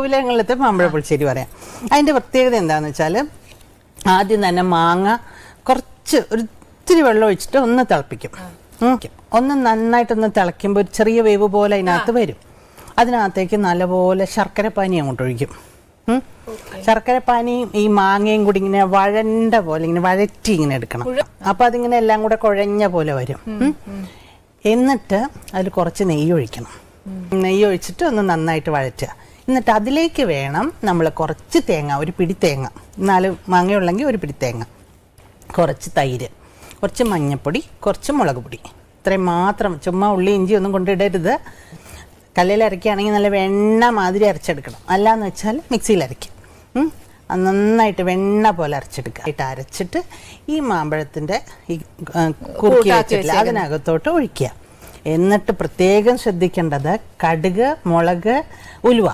കോവിലങ്ങളിലത്തെ മാമ്പഴ പുളിശ്ശേരി പറയാം. അതിൻ്റെ പ്രത്യേകത എന്താണെന്ന് വെച്ചാൽ ആദ്യം തന്നെ മാങ്ങ കുറച്ച് ഒരു ഇത്തിരി വെള്ളം ഒഴിച്ചിട്ട് ഒന്ന് തിളപ്പിക്കും. ഒന്ന് നന്നായിട്ടൊന്ന് തിളയ്ക്കുമ്പോൾ ഒരു ചെറിയ വേവ് പോലെ അതിനകത്ത് വരും. അതിനകത്തേക്ക് നല്ലപോലെ ശർക്കര പാനി അങ്ങോട്ട് ഒഴിക്കും. ശർക്കര പാനിയും ഈ മാങ്ങയും കൂടി ഇങ്ങനെ വഴണ്ട പോലെ ഇങ്ങനെ വഴറ്റി ഇങ്ങനെ എടുക്കണം. അപ്പം അതിങ്ങനെ എല്ലാം കൂടെ കുഴഞ്ഞ പോലെ വരും. എന്നിട്ട് അതിൽ കുറച്ച് നെയ്യ് ഒഴിക്കണം. നെയ്യ് ഒഴിച്ചിട്ട് ഒന്ന് നന്നായിട്ട് വഴറ്റുക. എന്നിട്ട് അതിലേക്ക് വേണം നമ്മൾ കുറച്ച് തേങ്ങ, ഒരു പിടി തേങ്ങ, 4 മാങ്ങയുള്ളെങ്കിൽ ഒരു പിടി തേങ്ങ, കുറച്ച് തൈര്, കുറച്ച് മഞ്ഞൾപ്പൊടി, കുറച്ച് മുളക് പൊടി, ഇത്രയും മാത്രം. ചുമ്മാ ഉള്ളി ഇഞ്ചി ഒന്നും കൊണ്ടിടരുത്. കല്ലിൽ അരയ്ക്കുകയാണെങ്കിൽ നല്ല വെണ്ണ മാതിരി അരച്ചെടുക്കണം. അല്ലാന്ന് വെച്ചാൽ മിക്സിയിൽ അരയ്ക്കും. നന്നായിട്ട് വെണ്ണ പോലെ അരച്ചെടുക്കുക. അരച്ചിട്ട് ഈ മാമ്പഴത്തിൻ്റെ ഈ കുറുക്കി വെച്ചിട്ടില്ല അതിനകത്തോട്ട് ഒഴിക്കുക. എന്നിട്ട് പ്രത്യേകം ശ്രദ്ധിക്കേണ്ടത് കടുക്, മുളക്, ഉലുവ